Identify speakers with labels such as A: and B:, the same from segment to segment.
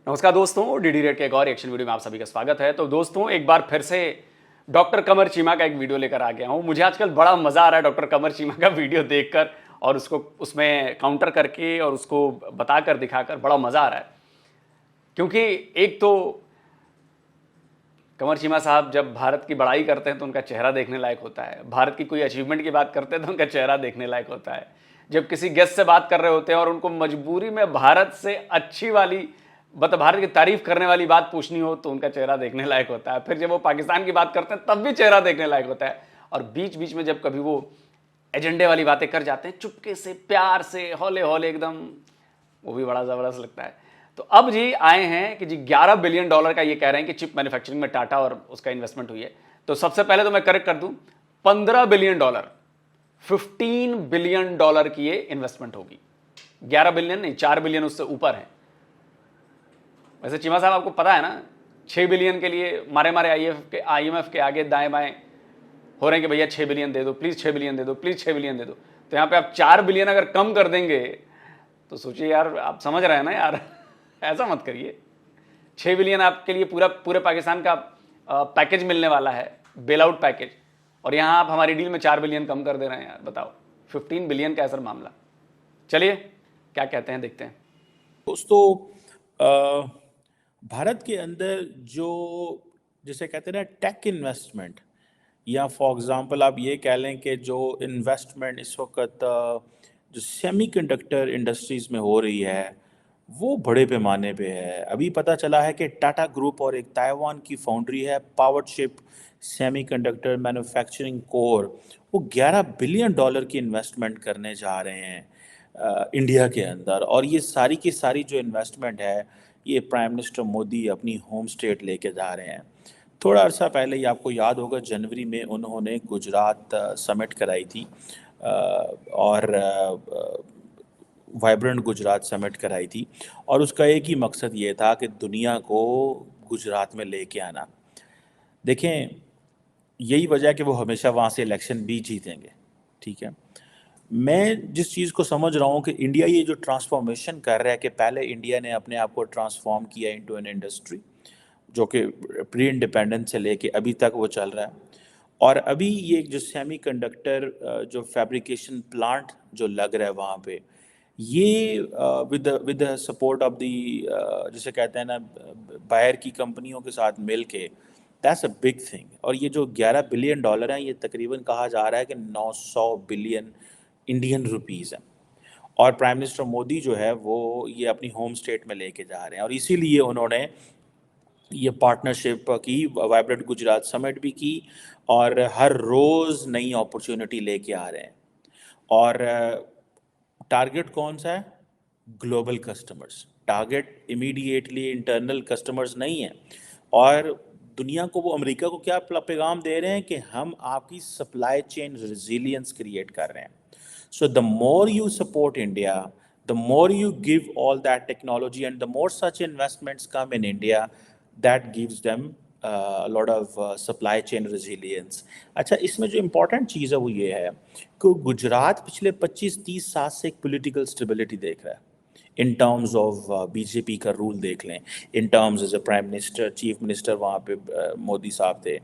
A: नमस्कार दोस्तों, DD red के एक और एक्शन वीडियो में आप सभी का स्वागत है। तो दोस्तों, एक बार फिर से डॉक्टर कमर चीमा का एक वीडियो लेकर आ गया हूं। मुझे आजकल बड़ा मजा आ रहा है डॉक्टर कमर चीमा का वीडियो देखकर और उसको उसमें काउंटर करके और उसको बताकर दिखाकर बड़ा मजा आ रहा है। क्योंकि एक तो कमर चीमा साहब जब भारत की बड़ाई करते हैं तो उनका चेहरा देखने लायक होता है, भारत की कोई अचीवमेंट की बात करते हैं तो उनका चेहरा देखने लायक होता है। जब किसी गेस्ट से बात कर रहे होते हैं और उनको मजबूरी में भारत से अच्छी वाली मतलब भारत की तारीफ करने वाली बात पूछनी हो तो उनका चेहरा देखने लायक होता है। फिर जब वो पाकिस्तान की बात करते हैं तब भी चेहरा देखने लायक होता है। और बीच बीच में जब कभी वो एजेंडे वाली बातें कर जाते हैं चुपके से, प्यार से, हौले हौले एकदम, वो भी बड़ा ज़बरदस्त लगता है। तो अब जी आए हैं कि जी $11 बिलियन का ये कह रहे हैं कि चिप मैन्युफैक्चरिंग में टाटा और उसका इन्वेस्टमेंट हुई है। तो सबसे पहले तो मैं करेक्ट कर दूं, $15 बिलियन, $15 बिलियन की ये इन्वेस्टमेंट होगी। 11 बिलियन नहीं, 4 बिलियन उससे ऊपर है। वैसे चीमा साहब आपको पता है ना, 6 बिलियन के लिए मारे मारे IMF के आगे दाएं बाएं हो रहे हैं कि भैया 6 बिलियन दे दो प्लीज, 6 बिलियन दे दो प्लीज, 6 बिलियन दे दो। तो यहाँ पे आप 4 बिलियन अगर कम कर देंगे तो सोचिए यार, आप समझ रहे हैं ना यार ऐसा मत करिए। 6 बिलियन आपके लिए पूरे पाकिस्तान का पैकेज मिलने वाला है, बेल आउट पैकेज, और यहाँ आप हमारी डील में 4 बिलियन कम कर दे रहे हैं यार, बताओ 15 बिलियन का है सर मामला। चलिए क्या कहते हैं, देखते हैं।
B: दोस्तों, भारत के अंदर जो जिसे कहते हैं ना टेक इन्वेस्टमेंट, या फॉर एग्जांपल आप ये कह लें कि जो इन्वेस्टमेंट इस वक्त जो सेमीकंडक्टर इंडस्ट्रीज में हो रही है वो बड़े पैमाने पे है। अभी पता चला है कि टाटा ग्रुप और एक ताइवान की फाउंड्री है पावरशिप सेमीकंडक्टर मैन्युफैक्चरिंग कोर, वो $11 बिलियन की इन्वेस्टमेंट करने जा रहे हैं इंडिया के अंदर। और ये सारी की सारी जो इन्वेस्टमेंट है ये प्राइम मिनिस्टर मोदी अपनी होम स्टेट लेके जा रहे हैं। थोड़ा अर्सा पहले ही आपको याद होगा जनवरी में उन्होंने गुजरात समिट कराई थी और वाइब्रेंट गुजरात समिट कराई थी, और उसका एक ही मकसद ये था कि दुनिया को गुजरात में लेके आना। देखें, यही वजह है कि वो हमेशा वहाँ से इलेक्शन भी जीतेंगे। ठीक है, मैं जिस चीज़ को समझ रहा हूँ कि इंडिया ये जो ट्रांसफॉर्मेशन कर रहा है कि पहले इंडिया ने अपने आप को ट्रांसफॉर्म किया इनटू एन इंडस्ट्री जो कि प्री इंडिपेंडेंस से लेके अभी तक वो चल रहा है। और अभी ये जो सेमीकंडक्टर जो फैब्रिकेशन प्लांट जो लग रहा है वहाँ पे, ये with the support of the जिसे कहते हैं ना बाहर की कंपनियों के साथ मिल के, दैट्स अ बिग थिंग। और ये जो $11 बिलियन हैं ये तकरीबन कहा जा रहा है कि 900 बिलियन इंडियन रुपीज़ हैं। और प्राइम मिनिस्टर मोदी जो है वो ये अपनी होम स्टेट में लेके जा रहे हैं, और इसीलिए उन्होंने ये पार्टनरशिप की, वाइब्रेंट गुजरात समिट भी की, और हर रोज़ नई अपॉर्चुनिटी लेके आ रहे हैं। और टारगेट कौन सा है? Global customers. Target immediately internal customers नहीं है। और दुनिया को, वो अमेरिका को क्या पैगाम दे रहे हैं कि हम आपकी सप्लाई चेन रिजिलियंस क्रिएट कर रहे हैं। So the more you support India, the more you give all that technology, and the more such investments come in India, that gives them a lot of supply chain resilience. अच्छा, इसमें जो important चीज़ है वो ये है कि गुजरात पिछले 25-30 साल से एक पॉलिटिकल स्टेबिलिटी देख रहा है। इन टर्म्स ऑफ बीजेपी का रूल देख लें, in terms as a prime minister, chief minister वहाँ पे मोदी साहब थे,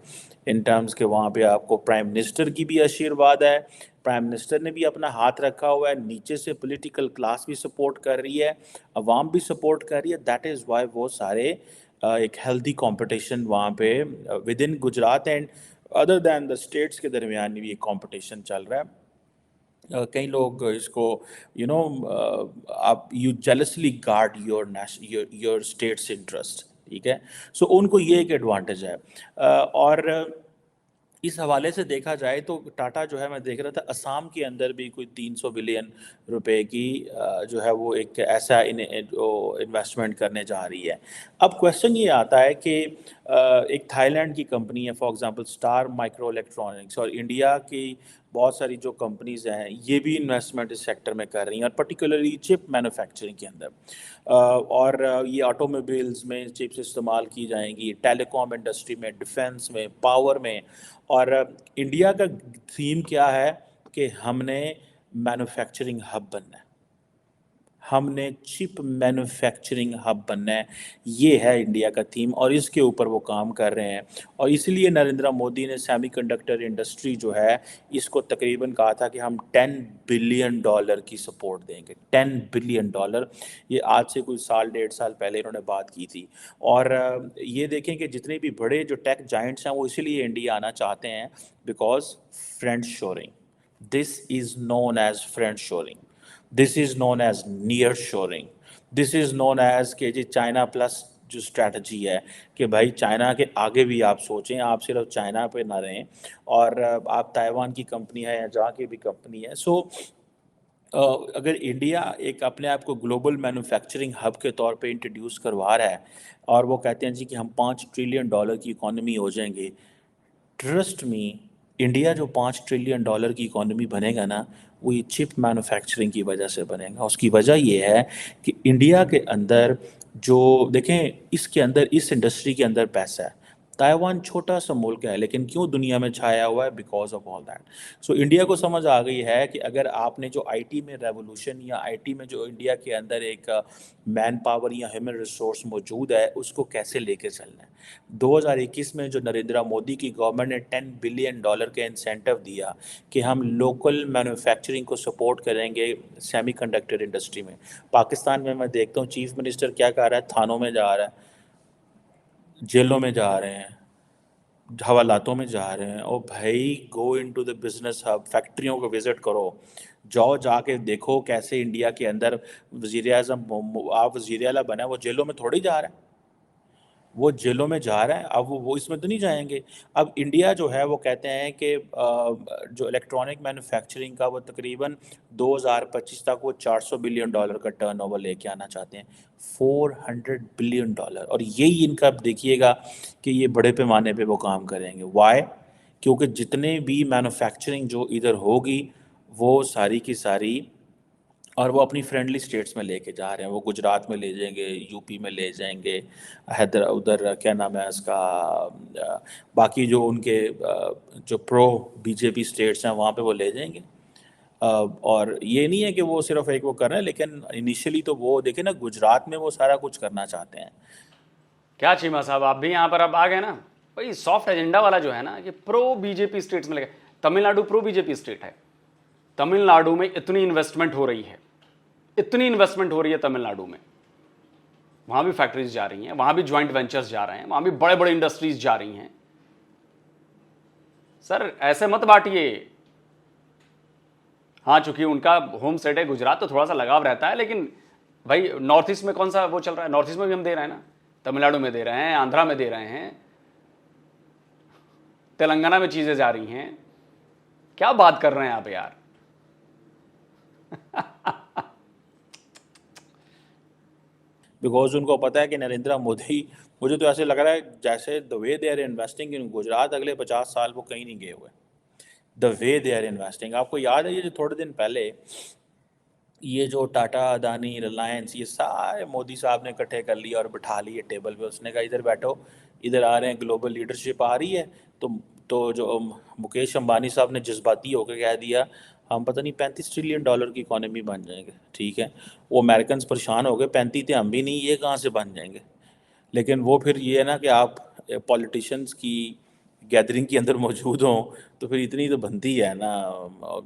B: इन टर्म्स के वहाँ पे आपको प्राइम मिनिस्टर की भी आशीर्वाद है, प्राइम मिनिस्टर ने भी अपना हाथ रखा हुआ है, नीचे से पॉलिटिकल क्लास भी सपोर्ट कर रही है, अवाम भी सपोर्ट कर रही है। दैट इज़ वाई वो सारे एक हेल्दी कंपटीशन वहाँ पे with in Gujarat and other than the states के दरमियान भी एक कंपटीशन चल रहा है। कई लोग इसको आप you जेलसली guard your states interest. ठीक है, सो उनको ये एक एडवांटेज है। और इस हवाले से देखा जाए तो टाटा जो है, मैं देख रहा था असम के अंदर भी कोई 300 बिलियन रुपए की जो है वो एक ऐसा इन्वेस्टमेंट करने जा रही है। अब क्वेश्चन ये आता है कि एक थाईलैंड की कंपनी है for example star micro electronics, और इंडिया की बहुत सारी जो कंपनीज हैं ये भी इन्वेस्टमेंट इस सेक्टर में कर रही हैं, और पर्टिकुलरली चिप मैन्युफैक्चरिंग के अंदर। और ये ऑटोमोबाइल्स में चिप्स इस्तेमाल की जाएंगी, टेलीकॉम इंडस्ट्री में, डिफेंस में, पावर में। और इंडिया का थीम क्या है कि हमने मैन्युफैक्चरिंग हब बनना है। हमने चिप मैन्युफैक्चरिंग हब बनना है। ये है इंडिया का थीम और इसके ऊपर वो काम कर रहे हैं। और इसलिए नरेंद्र मोदी ने सेमीकंडक्टर इंडस्ट्री जो है इसको तकरीबन कहा था कि हम $10 बिलियन की सपोर्ट देंगे। $10 बिलियन। ये आज से कुछ साल 1.5 साल पहले इन्होंने बात की थी। और ये देखें कि जितने भी बड़े जो टेक जाइंट्स हैं वो इसीलिए इंडिया आना चाहते हैं, because friend shoring, this is known as friend shoring, this is known as near shoring, this is known as के जी चाइना प्लस जो स्ट्रैटेजी है कि भाई चाइना के आगे भी आप सोचें, आप सिर्फ चाइना पे ना रहें। और आप ताइवान की कंपनी है या जहाँ की भी कंपनी है, सो अगर इंडिया एक अपने आप को ग्लोबल मैन्युफैक्चरिंग हब के तौर पे इंट्रोड्यूस करवा रहा है और वो कहते हैं जी कि हम $5 ट्रिलियन की इकॉनमी हो जाएंगे, ट्रस्ट मी, इंडिया जो $5 ट्रिलियन की इकॉनमी बनेगा ना, वो ये चिप मैन्युफैक्चरिंग की वजह से बनेगा। उसकी वजह ये है कि इंडिया के अंदर जो देखें, इसके अंदर इस इंडस्ट्री के अंदर पैसा है। ताइवान छोटा सा मुल्क है लेकिन क्यों दुनिया में छाया हुआ है, because of all that. So India को समझ आ गई है कि अगर आपने जो आईटी में रेवोल्यूशन या आईटी में जो इंडिया के अंदर एक मैन पावर या ह्यूमन रिसोर्स मौजूद है उसको कैसे लेके चलना है। 2021 में जो नरेंद्र मोदी की गवर्नमेंट ने $10 बिलियन का इंसेंटिव दिया कि हम लोकल मैन्युफैक्चरिंग को सपोर्ट करेंगे सेमीकंडक्टर इंडस्ट्री में। पाकिस्तान में मैं देखता हूँ चीफ मिनिस्टर क्या कर रहा है, थानों में जा रहा है, जेलों में जा रहे हैं, हवालातों में जा रहे हैं। ओ भाई, go into the business hub, फैक्ट्रियों को विजिट करो, जाओ जाके देखो कैसे इंडिया के अंदर वजीर आजम, आप वजीर आला बना है, वो जेलों में थोड़ी जा रहा है, वो जेलों में जा रहा है। अब वो इसमें तो नहीं जाएंगे। अब इंडिया जो है वो कहते हैं कि जो इलेक्ट्रॉनिक मैन्युफैक्चरिंग का वो तकरीबन 2025 तक वो $400 बिलियन का टर्नओवर लेके आना चाहते हैं। $400 बिलियन। और यही इनका, अब देखिएगा कि ये बड़े पैमाने पे वो काम करेंगे। वाई? क्योंकि जितने भी मैन्युफैक्चरिंग जो इधर होगी वो सारी की सारी, और वो अपनी फ्रेंडली स्टेट्स में लेके जा रहे हैं। वो गुजरात में ले जाएंगे, यूपी में ले जाएंगे, हैदर उधर क्या नाम है उसका, बाकी जो उनके जो प्रो बीजेपी स्टेट्स हैं वहाँ पे वो ले जाएंगे। और ये नहीं है कि वो सिर्फ एक वो कर रहे हैं, लेकिन इनिशियली तो वो देखे ना, गुजरात में वो सारा कुछ करना चाहते हैं।
A: क्या चीमा साहब, आप भी यहाँ पर अब आ गए ना। भाई सॉफ्ट एजेंडा वाला जो है ना, ये प्रो बीजेपी स्टेट्स में लगे। तमिलनाडु प्रो बीजेपी स्टेट है। तमिलनाडु में इतनी इन्वेस्टमेंट हो रही है, इतनी इन्वेस्टमेंट हो रही है तमिलनाडु में, वहां भी फैक्ट्रीज जा रही हैं, वहां भी ज्वाइंट वेंचर्स जा रहे हैं, वहां भी बड़े बड़े इंडस्ट्रीज जा रही हैं। सर ऐसे मत बांटिए। हाँ, चूंकि उनका होम स्टेट है गुजरात तो थोड़ा सा लगाव रहता है, लेकिन भाई नॉर्थ ईस्ट में कौन सा वो चल रहा है? नॉर्थ ईस्ट में भी हम दे रहे हैं ना, तमिलनाडु में दे रहे हैं, आंध्रा में दे रहे हैं, तेलंगाना में चीजें जा रही हैं। क्या बात कर रहे हैं आप यार?
B: बिकॉज उनको पता है कि नरेंद्र मोदी, मुझे तो ऐसे लग रहा है जैसे the way they are investing in Gujarat, अगले 50 साल वो कहीं नहीं गए हुए। The way they are investing, आपको याद है ये जो थोड़े दिन पहले ये जो टाटा, अदानी, रिलायंस, ये सारे मोदी साहब ने इकट्ठे कर लिए और बिठा लिए टेबल पे। उसने कहा इधर बैठो, इधर आ रहे हैं, ग्लोबल लीडरशिप आ रही है। तो जो मुकेश अंबानी साहब ने जज्बाती होकर कह दिया हम पता नहीं $35 ट्रिलियन की इकॉनमी बन जाएंगे। ठीक है, वो अमेरिकन परेशान हो गए, 35 थे हम भी नहीं, ये कहाँ से बन जाएंगे। लेकिन वो फिर ये है ना कि आप पॉलिटिशियंस की गैदरिंग के अंदर मौजूद हों तो फिर इतनी तो बनती है ना।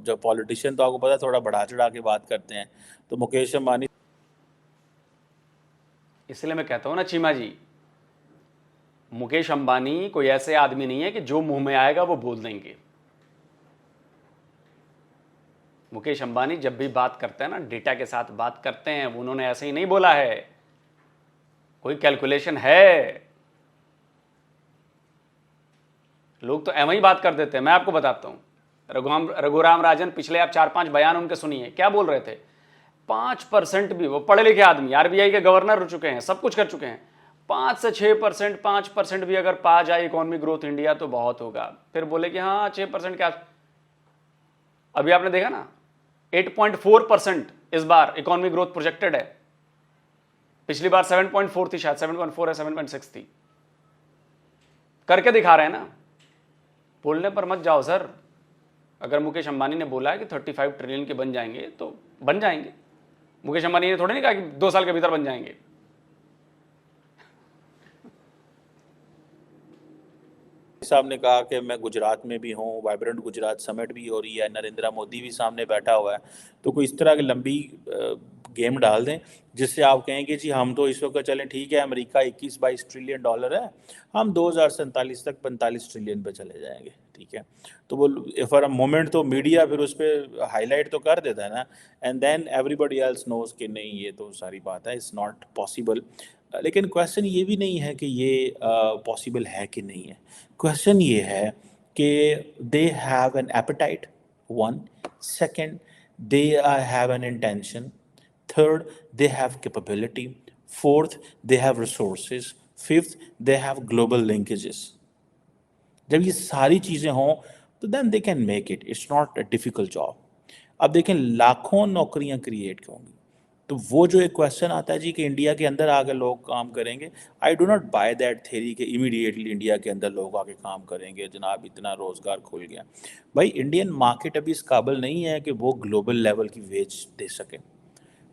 B: जब पॉलिटिशियन तो आपको पता है थोड़ा बढ़ा चढ़ा के बात करते हैं। तो मुकेश अंबानी,
A: इसलिए मैं कहता हूं ना चीमा जी, मुकेश अंबानी कोई ऐसे आदमी नहीं है कि जो मुंह में आएगा वो बोल देंगे। मुकेश अंबानी जब भी बात करते हैं ना, डेटा के साथ बात करते हैं। उन्होंने ऐसे ही नहीं बोला है, कोई कैलकुलेशन है। लोग तो एवं ही बात कर देते हैं। मैं आपको बताता हूं, रघुराम राजन, पिछले आप 4-5 बयान उनके सुनिए, क्या बोल रहे थे। 5% भी, वो पढ़े लिखे आदमी, आरबीआई के गवर्नर हो चुके हैं, सब कुछ कर चुके हैं। 5 से 6%, 5% भी अगर पा जाए इकोनॉमिक ग्रोथ इंडिया तो बहुत होगा। फिर बोले कि हाँ 6% क्या, अभी आपने देखा ना 8.4% इस बार इकोनॉमिक ग्रोथ प्रोजेक्टेड है। पिछली बार 7.4 थी, शायद 7.4 है, 7.6 थी। करके दिखा रहे हैं ना। बोलने पर मत जाओ सर। अगर मुकेश अंबानी ने बोला है कि 35 ट्रिलियन के बन जाएंगे तो बन जाएंगे। मुकेश अंबानी ने थोड़ी नहीं कहा कि 2 साल के भीतर बन जाएंगे।
B: साहब ने कहा कि मैं गुजरात में भी हूँ, वाइब्रेंट गुजरात समिट भी हो रही है, नरेंद्र मोदी भी सामने बैठा हुआ है, तो कोई इस तरह की लंबी गेम डाल दें जिससे आप कहें कि जी हम तो इस वक्त चलें, ठीक है अमेरिका 21-22 ट्रिलियन डॉलर है, हम 2047 तक 45 ट्रिलियन पे चले जाएंगे, ठीक है। तो वो फॉर अ मोमेंट तो मीडिया फिर उस पर हाईलाइट तो कर देता है ना, and then everybody else knows कि नहीं ये तो सारी बात है, इट्स नॉट पॉसिबल। लेकिन क्वेश्चन ये भी नहीं है कि ये पॉसिबल है कि नहीं है। क्वेश्चन ये है कि they have an appetite, one, second they have an intention, third they have capability, fourth they have resources, fifth they have global linkages. जब ये सारी चीज़ें हों तो then they can make it, it's not a difficult job. अब देखें लाखों नौकरियां क्रिएट होंगी, तो वो जो एक क्वेश्चन आता है जी कि इंडिया के अंदर आके लोग काम करेंगे, I do not by that theory कि इमीडिएटली इंडिया के अंदर लोग आके काम करेंगे, जनाब इतना रोज़गार खुल गया। भाई इंडियन मार्केट अभी इस काबिल नहीं है कि वो ग्लोबल लेवल की वेज दे सके।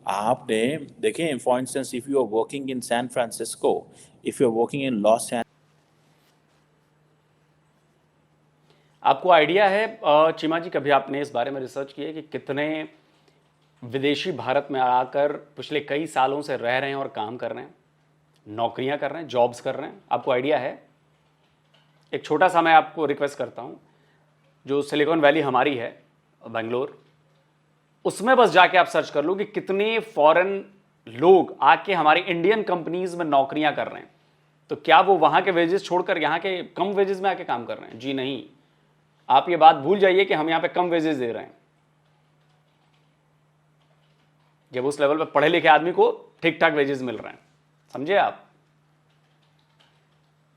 B: आपने देखें for instance if you are working in San Francisco, if you are working in Los Angeles.
A: आपको आइडिया है चीमा जी, कभी आपने इस बारे में रिसर्च की है कि कितने विदेशी भारत में आकर पिछले कई सालों से रह रहे हैं और काम कर रहे हैं, नौकरियां कर रहे हैं, जॉब्स कर रहे हैं? आपको आइडिया है? एक छोटा सा मैं आपको रिक्वेस्ट करता हूं, जो सिलिकॉन वैली हमारी है बेंगलोर, उसमें बस जाके आप सर्च कर लो कि कितने फॉरेन लोग आके हमारी इंडियन कंपनीज में नौकरियां कर रहे हैं। तो क्या वो वहां के वेजेस छोड़कर यहां के कम वेजेस में आके काम कर रहे हैं? जी नहीं, आप ये बात भूल जाइए कि हम यहां पे कम वेजेस दे रहे हैं, जब उस लेवल पे पढ़े लिखे आदमी को ठीक ठाक वेजेस मिल रहे हैं। समझे आप?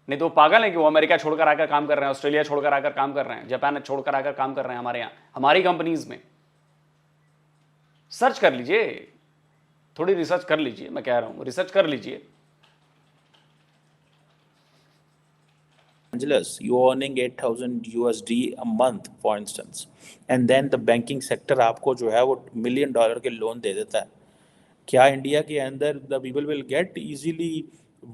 A: नहीं तो वो पागल है कि वो अमेरिका छोड़कर आकर काम कर रहे हैं, ऑस्ट्रेलिया छोड़कर आकर काम कर रहे हैं, जापान छोड़कर आकर काम कर रहे हैं हमारे यहां, हमारी कंपनीज में। सर्च कर लीजिए, थोड़ी रिसर्च कर लीजिए, मैं कह रहा हूं रिसर्च कर लीजिए।
B: Angeles, you're earning 8,000 USD a month, for instance, and then the banking sector आपको जो है वो $1 million के लोन दे देता है। क्या इंडिया के अंदर the people will get easily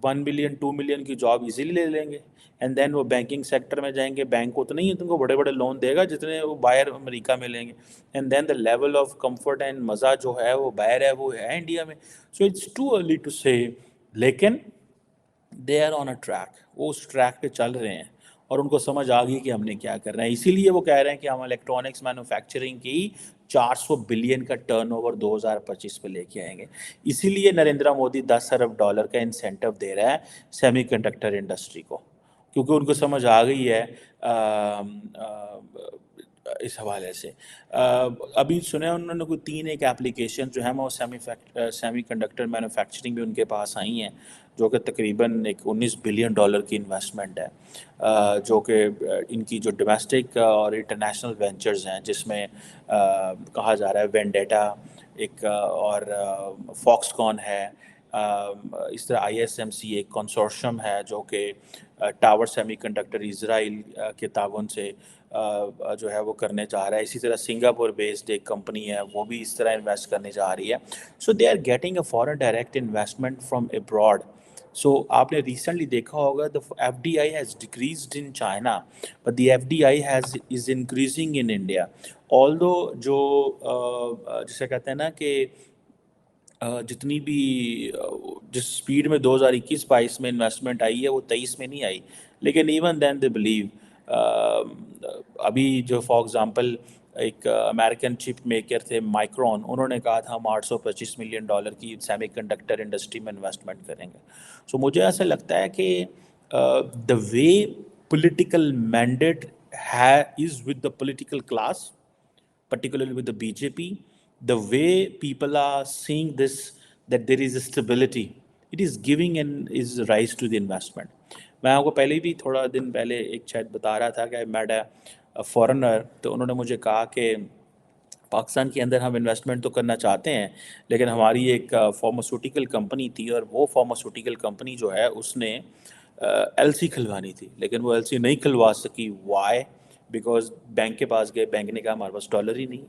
B: 1 million 2 million की जॉब इजीली ले लेंगे, एंड देन वो बैंकिंग सेक्टर में जाएंगे, बैंक उतना ही तुमको बड़े बड़े लोन देगा जितने वो बाहर अमेरिका में लेंगे, and then the level of comfort and मज़ा जो है वो बाहर है वो है इंडिया में। So it's too early to say, लेकिन they are on a track, वो उस ट्रैक पे चल रहे हैं और उनको समझ आ गई कि हमने क्या करना है। इसीलिए वो कह रहे हैं कि हम इलेक्ट्रॉनिक्स मैन्युफैक्चरिंग की 400 बिलियन का टर्नओवर 2025 पे लेके आएंगे। इसीलिए नरेंद्र मोदी 10 अरब डॉलर का इंसेंटिव दे रहा है सेमीकंडक्टर इंडस्ट्री को, क्योंकि उनको समझ आ गई है इस हवाले से। अभी सुने उन्होंने कोई 3 एक एप्लीकेशन जो है वो सेमी कंडक्टर मैन्युफैक्चरिंग में उनके पास आई हैं, जो कि तकरीबन एक 19 बिलियन डॉलर की इन्वेस्टमेंट है, जो कि इनकी जो डोमेस्टिक और इंटरनेशनल वेंचर्स हैं, जिसमें कहा जा रहा है वेंडेटा एक और फॉक्सकॉन है, इस तरह ISMC एक कंसोर्शियम है जो कि टावर सेमीकंडक्टर इजराइल के ताउन से जो है वो करने जा रहा है। इसी तरह सिंगापुर बेस्ड एक कंपनी है, वो भी इस तरह इन्वेस्ट करने जा रही है। So they are getting a foreign direct investment from abroad. So आपने रिसेंटली देखा होगा the FDI has decreased in China, but the FDI has is increasing in India. Although जो जिसे कहते हैं ना कि जितनी भी जिस स्पीड में 2021-22 में इन्वेस्टमेंट आई है वो 23 में नहीं आई, लेकिन इवन देन दे बिलीव। अभी जो फॉर एग्जांपल एक अमेरिकन चिप मेकर थे माइक्रोन, उन्होंने कहा था हम 825 मिलियन डॉलर की सेमीकंडक्टर इंडस्ट्री में इन्वेस्टमेंट करेंगे। सो मुझे ऐसा लगता है कि द वे पॉलिटिकल मैंडेट है is with the political class, particularly with the BJP, the way people are seeing this, that there is a stability, it is giving and is rise to the investment. मैं आपको पहले भी थोड़ा दिन पहले एक शायद बता रहा था कि आई मेट अ फॉरेनर, तो उन्होंने मुझे कहा कि पाकिस्तान के अंदर हम इन्वेस्टमेंट तो करना चाहते हैं, लेकिन हमारी एक फार्मास्यूटिकल कंपनी थी और वो फार्मास्यूटिकल कंपनी जो है उसने LC खुलवानी थी, लेकिन वो LC नहीं खुलवा सकी। वाई? बिकॉज बैंक के पास गए, बैंक ने कहा हमारे पास डॉलर ही नहीं।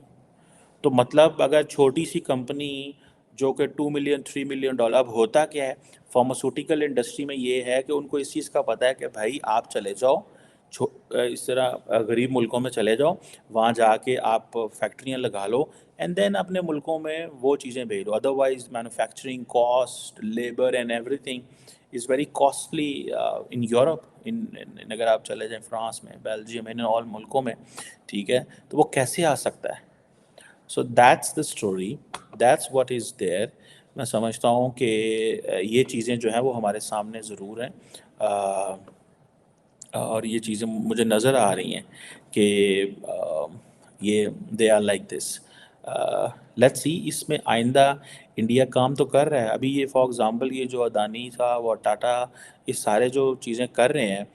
B: तो मतलब अगर छोटी सी कंपनी जो कि 2 मिलियन 3 मिलियन डॉलर। अब होता क्या है फार्मास्यूटिकल इंडस्ट्री में, ये है कि उनको इस चीज़ का पता है कि भाई आप चले जाओ इस तरह गरीब मुल्कों में चले जाओ, वहाँ जाके आप फैक्ट्रियाँ लगा लो एंड देन अपने मुल्कों में वो चीज़ें भेज दो। Otherwise manufacturing cost, labour and everything is very costly in Europe. इन अगर आप चले जाएं फ्रांस में, बेल्जियम, इन ऑल मुल्कों में, ठीक है, तो वो कैसे आ सकता है? So that's the story, that's what is there. मैं समझता हूँ कि ये चीज़ें जो हैं वो हमारे सामने ज़रूर हैं, और ये चीज़ें मुझे नज़र आ रही हैं कि ये they are like this. Let's see इसमें आइंदा इंडिया काम तो कर रहा है। अभी ये फॉर एग्ज़ाम्पल ये जो अदानी था वो टाटा, ये सारे जो चीज़ें कर रहे हैं,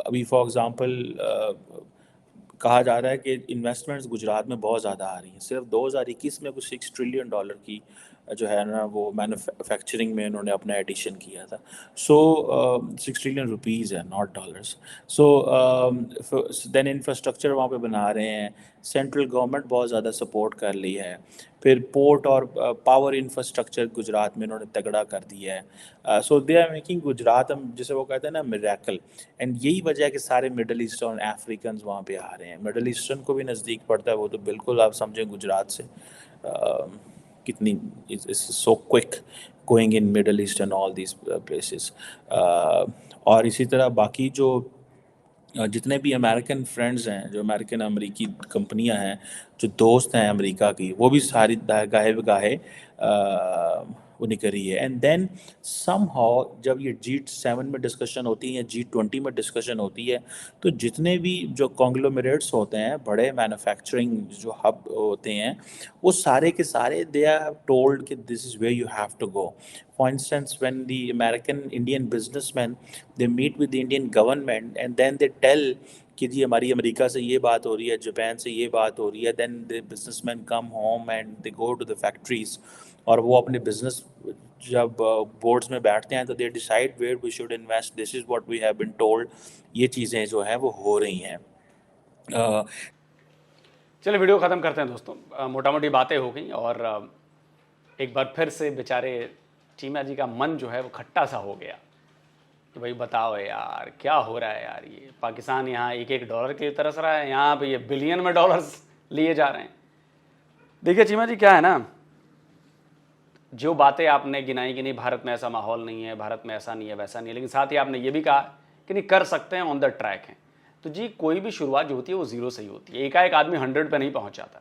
B: अभी फॉर एग्ज़ाम्पल कहा जा रहा है कि इन्वेस्टमेंट्स गुजरात में बहुत ज़्यादा आ रही हैं। सिर्फ 2021 में कुछ $6 ट्रिलियन की जो है ना वो मैन्युफैक्चरिंग में उन्होंने अपना एडिशन किया था। सो 6 ट्रिलियन रुपीज़ है, not dollars. So then infrastructure वहाँ पे बना रहे हैं, सेंट्रल गवर्नमेंट बहुत ज़्यादा सपोर्ट कर रही है। फिर पोर्ट और पावर इंफ्रास्ट्रक्चर गुजरात में इन्होंने तगड़ा कर दिया है। So they are making Gujarat, हम जिसे वो कहते हैं ना मिरेकल। एंड यही वजह है कि सारे मिडल ईस्टर्न अफ्रीकन वहाँ पे आ रहे हैं। मिडल ईस्टर्न को भी नज़दीक पड़ता है वो, तो बिल्कुल आप समझें गुजरात से कितनी is so quick going in middle east and all these places. और इसी तरह बाकी जो जितने भी अमेरिकन फ्रेंड्स हैं, जो अमेरिकन अमरीकी कंपनियां हैं, जो दोस्त हैं अमेरिका की, वो भी सारी गाहे बगाहे वो निकल रही है। एंड देन सम हाउ जब ये G7 में डिस्कशन होती है, G20 में डिस्कशन होती है, तो जितने भी जो कॉन्ग्लोमरेट्स होते हैं, बड़े मैन्युफैक्चरिंग जो हब होते हैं, वो सारे के सारे दे आर टोल्ड कि this is where you have to go. For instance when the American Indian businessman they meet with the Indian government and then they tell कि जी हमारी अमेरिका से ये बात हो रही है, जापान से ये बात हो रही है, then the businessman come home and they go to the factories, और वो अपने बिजनेस जब बोर्ड्स में बैठते हैं तो they decide where we should invest, this is what we have been told. ये चीज़ें जो हैं वो हो रही हैं।
A: चलिए वीडियो ख़त्म करते हैं दोस्तों। मोटा मोटी बातें हो गई और एक बार फिर से बेचारे चीमा जी का मन जो है वो खट्टा सा हो गया कि भाई बताओ यार क्या हो रहा है यार, ये पाकिस्तान यहाँ एक एक डॉलर के लिए तरस रहा है, यहाँ पे ये बिलियन में डॉलर्स लिए जा रहे हैं। देखिए चीमा जी क्या है ना, जो बातें आपने गिनाई कि नहीं भारत में ऐसा माहौल नहीं है, भारत में ऐसा नहीं है, वैसा नहीं है, लेकिन साथ ही आपने ये भी कहा कि नहीं कर सकते हैं, ऑन द ट्रैक हैं। तो जी कोई भी शुरुआत जो होती है वो जीरो से ही होती है। एकाएक आदमी 100 पे नहीं पहुंच जाता,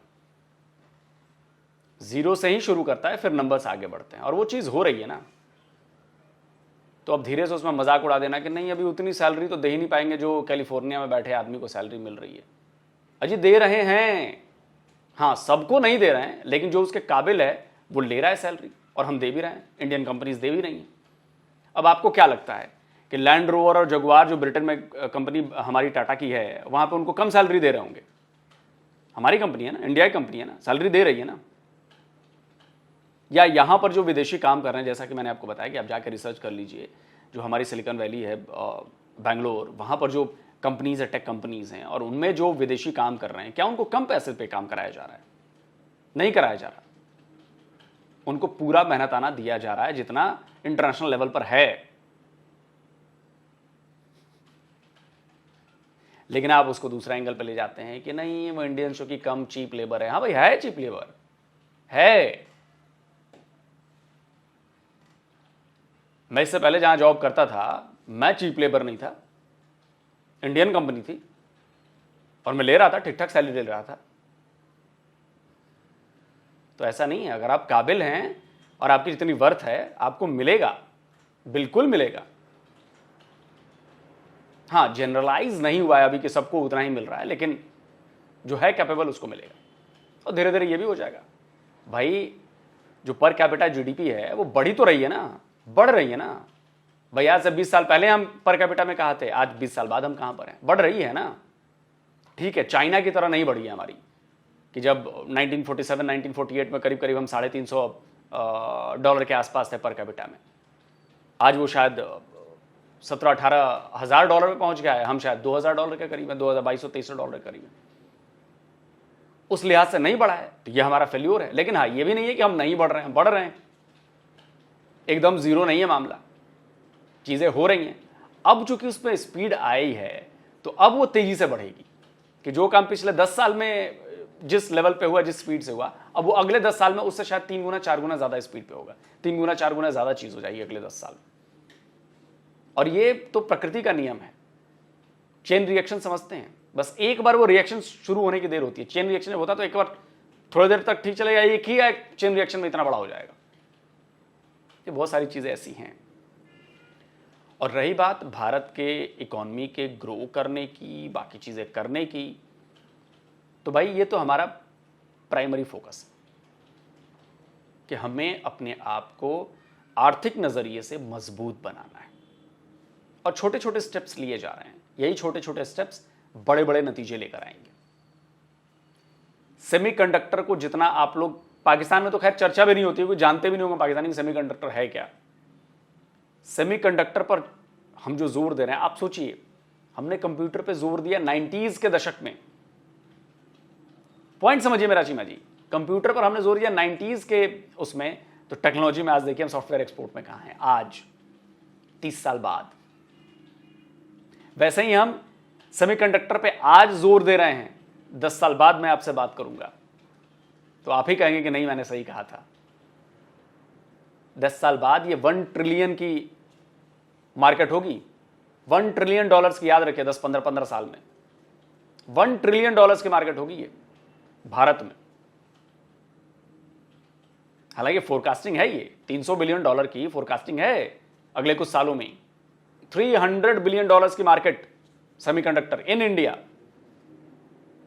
A: जीरो से ही शुरू करता है, फिर नंबर्स आगे बढ़ते हैं, और वो चीज़ हो रही है ना। तो अब धीरे से उसमें मजाक उड़ा देना कि नहीं अभी उतनी सैलरी तो दे ही नहीं पाएंगे जो कैलिफोर्निया में बैठे आदमी को सैलरी मिल रही है। अजी दे रहे हैं, हाँ सबको नहीं दे रहे हैं, लेकिन जो उसके काबिल है वो ले रहा है सैलरी, और हम दे भी रहे हैं, इंडियन कंपनीज दे भी रही हैं। अब आपको क्या लगता है कि लैंड रोवर और जगुआर जो ब्रिटेन में कंपनी हमारी टाटा की है, वहां पे उनको कम सैलरी दे रहे होंगे? हमारी कंपनी है ना, इंडिया की कंपनी है ना, सैलरी दे रही है ना। या यहां पर जो विदेशी काम कर रहे हैं, जैसा कि मैंने आपको बताया कि आप जाकर रिसर्च कर लीजिए, जो हमारी सिलिकॉन वैली है बैंगलोर, वहां पर जो कंपनीज है, टेक कंपनीज हैं, और उनमें जो विदेशी काम कर रहे हैं, क्या उनको कम पैसे पे काम कराया जा रहा है? नहीं कराया जा रहा, उनको पूरा मेहनताना दिया जा रहा है जितना इंटरनेशनल लेवल पर है। लेकिन आप उसको दूसरा एंगल पे ले जाते हैं कि नहीं वो इंडियंस की कम चीप लेबर है। हाँ भाई है, चीप लेबर है। मैं इससे पहले जहां जॉब करता था, मैं चीप लेबर नहीं था, इंडियन कंपनी थी, और मैं ले रहा था, ठीक ठाक सैलरी ले रहा था। तो ऐसा नहीं है, अगर आप काबिल हैं और आपकी जितनी वर्थ है आपको मिलेगा, बिल्कुल मिलेगा। हाँ जनरलाइज नहीं हुआ है अभी कि सबको उतना ही मिल रहा है, लेकिन जो है कैपेबल उसको मिलेगा, और धीरे धीरे ये भी हो जाएगा। भाई जो पर कैपिटा जीडीपी है वो बढ़ी तो रही है ना, बढ़ रही है ना। भाई आज से 20 साल पहले हम पर कैपिटा में कहाँ थे, आज 20 साल बाद हम कहाँ पर हैं? बढ़ रही है ना। ठीक है, चाइना की तरह नहीं बढ़ी है हमारी, कि जब 1947 1948 में करीब करीब हम $350 के आसपास थे पर कैपिटा में, आज वो शायद 17-18 हज़ार डॉलर में पहुंच गया है, हम शायद $2000 के करीब है, $2200-2300 के करीब है। उस लिहाज से नहीं बढ़ा है तो ये हमारा फेल्योर है। लेकिन हाँ, ये भी नहीं है कि हम नहीं बढ़ रहे हैं, बढ़ रहे हैं, एकदम जीरो नहीं है मामला, चीजें हो रही हैं। अब चूंकि उसमें स्पीड आई है तो अब वो तेजी से बढ़ेगी कि जो काम पिछले 10 साल में जिस लेवल पे हुआ, जिस स्पीड से हुआ, अब वो अगले 10 साल में उससे शायद 3 गुना 4 गुना ज्यादा स्पीड पे होगा, 3 गुना 4 गुना ज्यादा चीज हो जाएगी अगले 10 साल में। और ये तो प्रकृति का नियम है, चेन रिएक्शन समझते हैं, बस एक बार वो रिएक्शन शुरू होने की देर होती है। चेन रिएक्शन होता तो एक बार थोड़ी देर तक ठीक चलेगा, एक ही चेन रिएक्शन में इतना बड़ा हो जाएगा। ये बहुत सारी चीजें ऐसी हैं। और रही बात भारत के इकोनॉमी के ग्रो करने की, बाकी चीजें करने की, तो भाई ये तो हमारा प्राइमरी फोकस है कि हमें अपने आप को आर्थिक नजरिए से मजबूत बनाना है और छोटे छोटे स्टेप्स लिए जा रहे हैं। यही छोटे छोटे स्टेप्स बड़े बड़े नतीजे लेकर आएंगे। सेमीकंडक्टर को जितना आप लोग, पाकिस्तान में तो खैर चर्चा भी नहीं होती, कोई जानते भी नहीं होंगे पाकिस्तानी सेमीकंडक्टर है क्या। सेमीकंडक्टर पर हम जो जोर दे रहे हैं, आप सोचिए, हमने कंप्यूटर पे जोर दिया 90s के दशक में। पॉइंट समझिए मेरा चीमा जी, कंप्यूटर पर हमने जोर दिया 90s के उसमें, तो टेक्नोलॉजी में आज देखिए हम सॉफ्टवेयर एक्सपोर्ट में कहां हैं आज 30 साल बाद। वैसे ही हम सेमीकंडक्टर पे आज जोर दे रहे हैं, 10 साल बाद मैं आपसे बात करूंगा तो आप ही कहेंगे कि नहीं मैंने सही कहा था। 10 साल बाद ये 1 ट्रिलियन की मार्केट होगी, $1 ट्रिलियन की, याद रखिए 10-15 साल में $1 ट्रिलियन की मार्केट होगी ये भारत में। हालांकि फोरकास्टिंग है, ये $300 बिलियन की फोरकास्टिंग है अगले कुछ सालों में। $300 बिलियन की market semiconductor in India,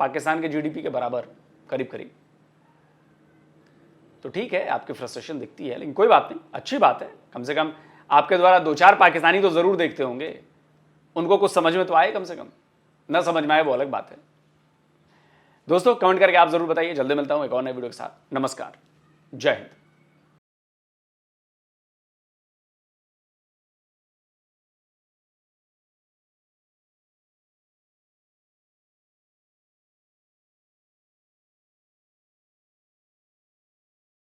A: Pakistan के जीडीपी के बराबर करीब करीब। तो ठीक है, आपकी फ्रस्ट्रेशन दिखती है, लेकिन कोई बात नहीं, अच्छी बात है। कम से कम आपके द्वारा 2-4 पाकिस्तानी तो जरूर देखते होंगे, उनको कुछ समझ में तो आए कम से कम, ना समझ में आए वो अलग बात है। दोस्तों कमेंट करके आप जरूर बताइए। जल्दी मिलता हूं एक और नए वीडियो के साथ। नमस्कार, जय हिंद।